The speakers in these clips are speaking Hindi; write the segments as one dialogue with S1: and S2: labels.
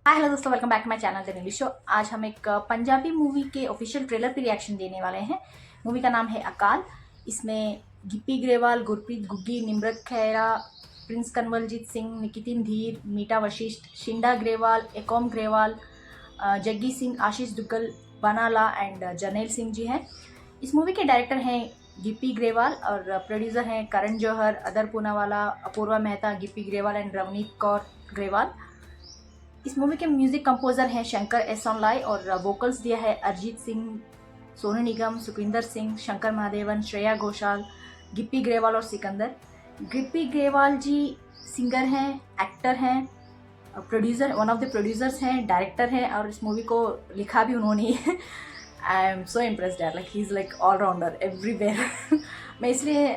S1: हाय हेलो दोस्तों, welcome back to my channel the English show. आज हम एक पंजाबी मूवी के ऑफिशियल ट्रेलर पे रिएक्शन देने वाले हैं। मूवी का नाम है अकाल। इसमें गिप्पी ग्रेवाल, गुरप्रीत गुग्गी, निम्रत खैरा, प्रिंस कन्वलजीत सिंह, निकितिन धीर, मीटा वशिष्ठ, शिंडा ग्रेवाल, एकॉम ग्रेवाल, जग्गी सिंह, आशीष दुग्गल, बनाला एंड जर्नैल सिंह जी हैं। इस मूवी के डायरेक्टर हैं गिप्पी ग्रेवाल और प्रोड्यूसर हैं करण जौहर, अदर पूनावाला, अपूर्वा मेहता, गिप्पी ग्रेवाल एंड रवनीत कौर ग्रेवाल। इस मूवी के म्यूजिक कंपोजर हैं शंकर एहसानलाई और वोकल्स दिया है अरिजीत सिंह, सोनू निगम, सुखविंदर सिंह, शंकर महादेवन, श्रेया घोषाल, गिप्पी ग्रेवाल और सिकंदर। गिप्पी ग्रेवाल जी सिंगर हैं, एक्टर हैं, producer, one of the producers हैं, डायरेक्टर हैं और इस मूवी को लिखा भी उन्होंने ही है। आई एम सो इम्प्रेस्ड यार, like he is like allrounder everywhere. मैं इसलिए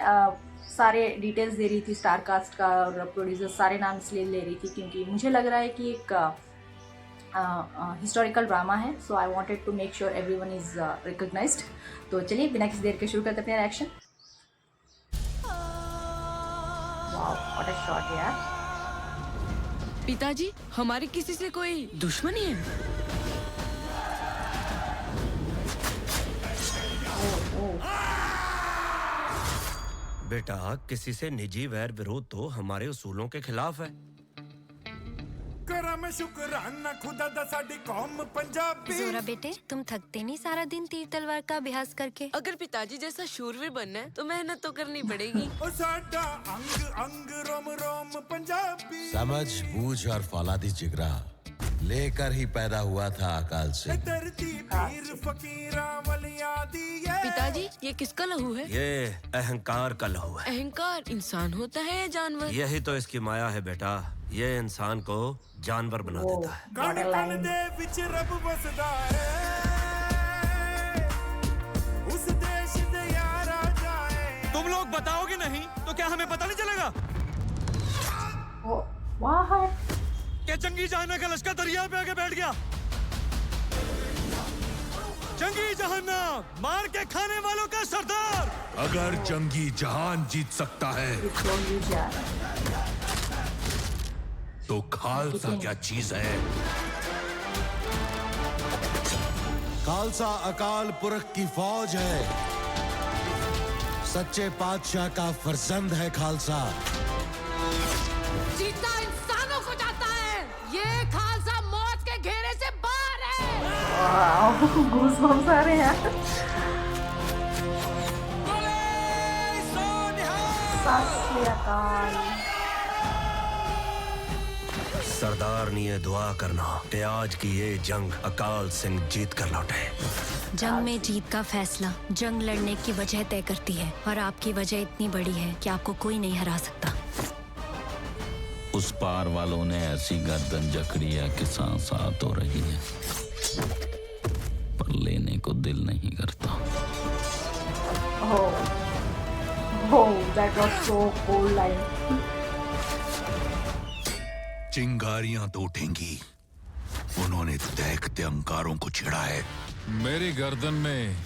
S1: सारे डिटेल्स दे रही थी, स्टार कास्ट का और प्रोड्यूसर सारे नाम इसलिए ले रही थी क्योंकि मुझे लग रहा है कि एक हिस्टोरिकल ड्रामा है। So I wanted to make sure everyone is recognised. तो चलिए बिना किसी देर के शुरू करते अपने reaction. Wow, what a shot यार।
S2: पिताजी, हमारी किसी से कोई दुश्मनी है?
S3: बेटा, किसी से निजी वैर विरोध तो हमारे उसूलों के खिलाफ है।
S4: करा मैं शुक्राना खुदा दा साडी कौम पंजाबी।
S5: जोरा बेटे, तुम थकते नहीं सारा दिन तीर तलवार का अभ्यास करके?
S2: अगर पिताजी जैसा शूरवीर बनना है तो मेहनत तो करनी पड़ेगी।
S4: ओ साडा अंग अंग रोम रोम पंजाबी।
S6: समझ बूझ और फौलादी जिगरा लेकर ही पैदा हुआ था अकाल से।
S4: धरती पीर फकीरा वलिया दी है।
S2: पिताजी, ये किसका लहू है?
S3: ये अहंकार का लहू है।
S2: अहंकार इंसान होता है या जानवर?
S3: यही तो इसकी माया है बेटा, ये इंसान को जानवर बना देता है।
S4: कण कण दे विच रब बसदा है। उस देश दे यारा जाए।
S7: तुम लोग बताओगे नहीं तो क्या हमें पता नहीं चलेगा?
S1: वाह,
S7: क्या जंगी जहाना का लश्कर दरिया पे आके बैठ गया? जंगी जहाना, मार के खाने वालों का सरदार।
S6: अगर जंगी जहान जीत सकता है तो खालसा क्या चीज है? खालसा अकाल पुरख की फौज है। सच्चे पातशाह का फर्जंद है खालसा।
S2: जीता इंसानों को जाता है। ये खालसा मौत के घेरे से बाहर है।
S1: गूज़बम्स आ रहे हैं। सत श्री अकाल।
S3: सरदार ने ये दुआ करना कि आज की ये जंग अकाल सिंह जीत कर लौटे।
S5: जंग में जीत का फैसला जंग लड़ने की वजह तय करती है और आपकी वजह इतनी बड़ी है कि आपको कोई नहीं हरा सकता।
S8: उस पार वालों ने ऐसी गर्दन जकड़ी है कि सांस आ तो रही है पर लेने को दिल नहीं करता।
S1: That was so cool line.
S6: चिंगारियां तो उठेंगी। उन्होंने देखते अंगारों को छिड़ा है।
S8: मेरी गर्दन में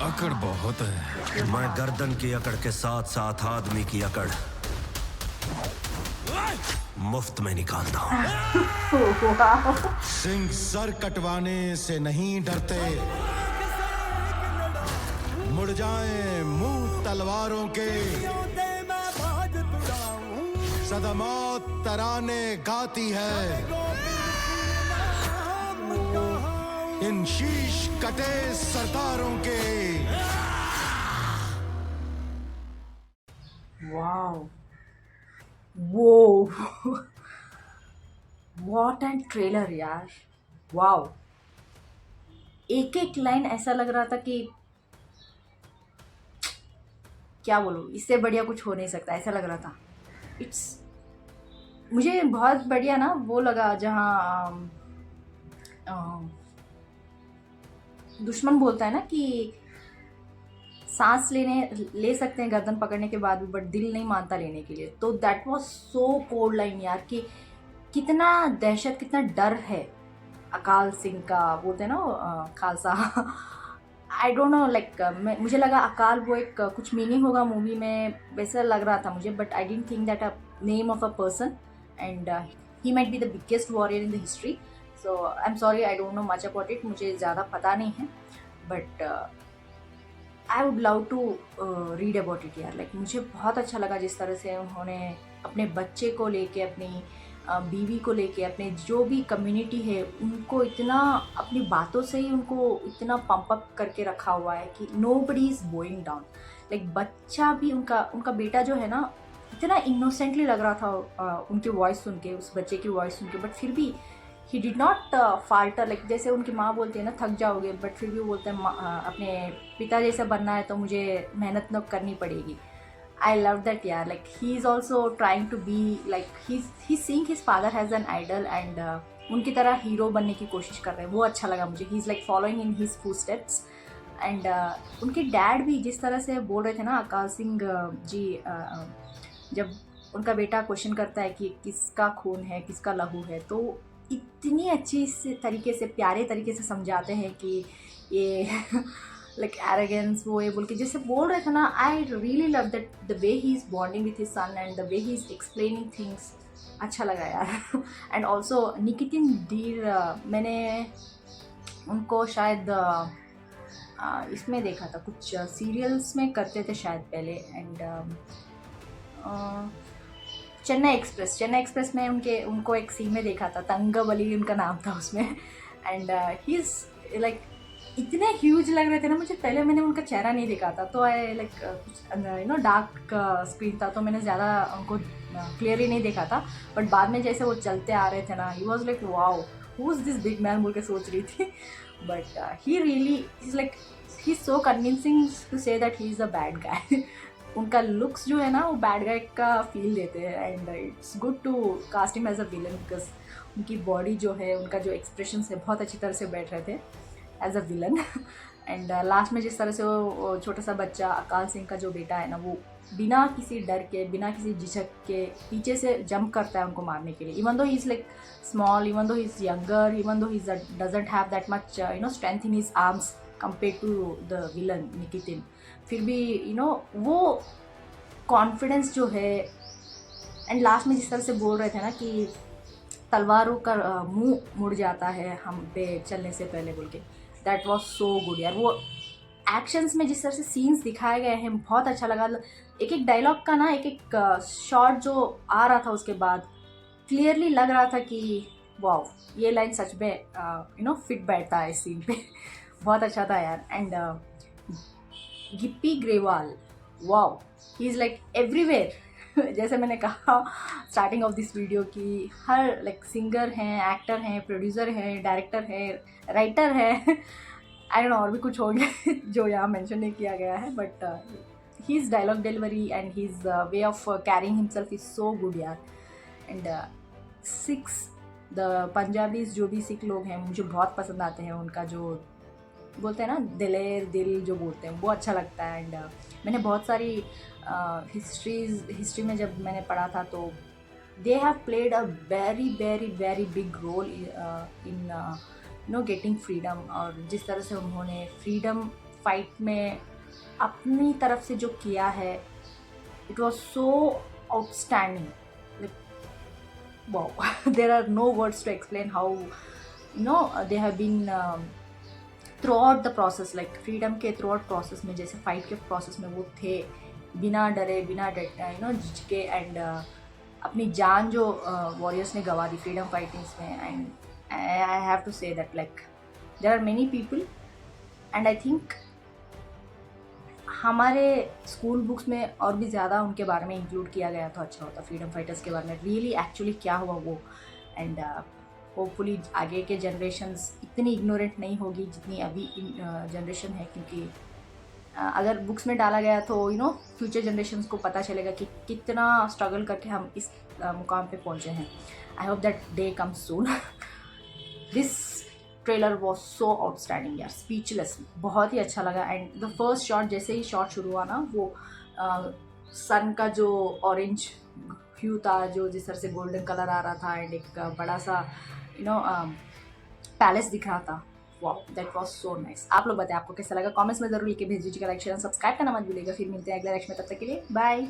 S8: अकड़ बहुत है।
S3: मैं गर्दन की अकड़ के साथ साथ आदमी की अकड़ मुफ्त में निकालता हूँ।
S6: सिंह सर कटवाने से नहीं डरते। मुड़ जाएं मुंह तलवारों के। सदमौत तराने गाती है। इन शीश कटे सरदारों के।
S1: Wow. Whoa. What an trailer यार। वाओ, एक एक लाइन ऐसा लग रहा था कि क्या बोलूं, इससे बढ़िया कुछ हो नहीं सकता, ऐसा लग रहा था। मुझे बहुत बढ़िया ना वो लगा जहाँ दुश्मन बोलता है ना कि सांस ले सकते हैं गर्दन पकड़ने के बाद भी, बट दिल नहीं मानता लेने के लिए। तो that was so cold line यार, कि कितना दहशत, कितना डर है अकाल सिंह का, बोलते हैं ना खालसा। आई डोंट नो, लाइक मुझे लगा अकाल वो एक कुछ मीनिंग होगा मूवी में, वैसा लग रहा था मुझे, but I didn't think that a name of a person. And he might be the biggest warrior in the history. So I am sorry, I don't know much about it, मुझे ज़्यादा पता नहीं है, but I would love to read about it यार. लाइक मुझे बहुत अच्छा लगा जिस तरह से उन्होंने अपने बच्चे को लेके, अपनी बीवी को लेके, अपने जो भी कम्युनिटी है उनको इतना अपनी बातों से ही उनको इतना पंप अप करके रखा हुआ है कि nobody is going down. Like बच्चा भी उनका बेटा जो है ना, इतना इनोसेंटली लग रहा था उनकी वॉइस सुन के, उस बच्चे की वॉइस सुन के, बट फिर भी he did not falter. Like जैसे उनकी माँ बोलती है ना, थक जाओगे, बट फिर भी बोलते हैं अपने पिता जैसा बनना है तो मुझे मेहनत न करनी पड़ेगी. I love that यार. Like he is also trying to be like he's seeing his father as an idol and उनकी तरह हीरो बनने की कोशिश कर रहे हैं. वो अच्छा लगा मुझे. He's like following in his footsteps and उनके डैड भी जिस तरह से बोल रहे थे ना, अकाल सिंह जी, जब उनका बेटा क्वेश्चन करता है कि किसका खून है, किसका लहू है, तो इतनी अच्छी तरीके से, प्यारे तरीके से समझाते हैं कि ये लाइक एरोगेंस, वो ये बोल के जैसे बोल रहे थे ना. I really love that the way he is bonding with his son and the way he is explaining things. अच्छा लगा यार. एंड ऑल्सो निकितिन डीर, मैंने उनको शायद इसमें देखा था, कुछ सीरियल्स में करते थे शायद पहले. एंड चेन्नई एक्सप्रेस में उनको एक सीन में देखा था, तंगबली उनका नाम था उसमें. एंड ही इज़ लाइक इतने ह्यूज लग रहे थे ना मुझे. पहले मैंने उनका चेहरा नहीं देखा था, तो आई लाइक डार्क स्क्रीन था, तो मैंने ज़्यादा उनको क्लियरली नहीं देखा था. बट बाद में जैसे वो चलते आ रहे थे ना, he was like wow, who is this big man बोल के सोच रही थी. But he really is like, he is so convincing to say that he is a bad guy. उनका लुक्स जो है ना, वो बैड गाय का फील देते हैं. And it's good to cast him as a villain, because उनकी बॉडी जो है, उनका जो एक्सप्रेशन है, बहुत अच्छी तरह से बैठ रहे थे as a villain. And last में जिस तरह से वो छोटा सा बच्चा, अकाल सिंह का जो बेटा है ना, वो बिना किसी डर के, बिना किसी झिझक के पीछे से जंप करता है उनको मारने के लिए. Even though he is like small, even though he is younger, even though he doesn't have that much strength in his arms compare to the villain Nikitin, फिर भी वो कॉन्फिडेंस जो है. एंड लास्ट में जिस तरह से बोल रहे थे ना कि तलवारों का मुंह मुड़ जाता है हम पे चलने से पहले बोल के, दैट वॉज सो गुड यार. वो एक्शंस में जिस तरह से सीन्स दिखाए गए हैं, बहुत अच्छा लगा. एक एक डायलॉग का ना, एक एक शॉट जो आ रहा था उसके बाद क्लियरली लग रहा था कि वाओ, ये लाइन सच में फिट बैठता है इस सीन पे. बहुत अच्छा था यार. And Gippy Grewal, wow, he is like everywhere. जैसे मैंने कहा स्टार्टिंग ऑफ दिस वीडियो की, हर लाइक सिंगर हैं, एक्टर हैं, प्रोड्यूसर हैं, डायरेक्टर हैं, राइटर है, आई डोंट नो और भी कुछ होंगे जो यहाँ मेंशन नहीं किया गया है. But his dialogue delivery and his way of carrying himself is so good यार. एंड सिक्स द पंजाबीज, जो भी सिख लोग हैं, मुझे बहुत पसंद आते हैं. उनका जो बोलते हैं ना, दिलेर दिल जो बोलते हैं, वो अच्छा लगता है. एंड मैंने बहुत सारी हिस्ट्री में जब मैंने पढ़ा था, तो they have played a very very very big role in getting freedom. और जिस तरह से उन्होंने फ्रीडम फाइट में अपनी तरफ से जो किया है, it was so outstanding. Like wow, there are no words to explain how they have been throughout the process. Like freedom के थ्रू आउट प्रोसेस में, जैसे फाइट के प्रोसेस में वो थे, बिना डरे, बिना झिझके. एंड अपनी जान जो वॉरियर्स ने गंवा दी फ्रीडम फाइटिंग्स में. And I have to say that like there are many people, and I think हमारे स्कूल बुक्स में और भी ज़्यादा उनके बारे में इंक्लूड किया गया तो अच्छा होता, फ्रीडम फाइटर्स के बारे में, रियली एक्चुअली क्या हुआ वो. एंड होपफुली आगे के जनरेशन्स इतनी इग्नोरेंट नहीं होगी जितनी अभी जनरेशन है, क्योंकि अगर बुक्स में डाला गया तो फ्यूचर जनरेशन्स को पता चलेगा कि कितना स्ट्रगल करके हम इस मुकाम पे पहुंचे हैं. I hope that day comes soon. This trailer was so outstanding यार, स्पीचलेस. बहुत ही अच्छा लगा. एंड द फर्स्ट शॉट, जैसे ही शॉट शुरू हुआ ना, वो सन का जो ऑरेंज ह्यू था, जो जिस तरह से गोल्डन कलर आ रहा था, एंड एक बड़ा सा पैलेस दिख रहा था. Wow, that was so nice. आप लोग बताएं आपको कैसा लगा, कमेंट्स में जरूर लिख के भेज दीजिएगा. लाइक शेयर सब्सक्राइब करना मत भूलिएगा. फिर मिलते हैं अगले नेक्स्ट में, तब तक के लिए बाय.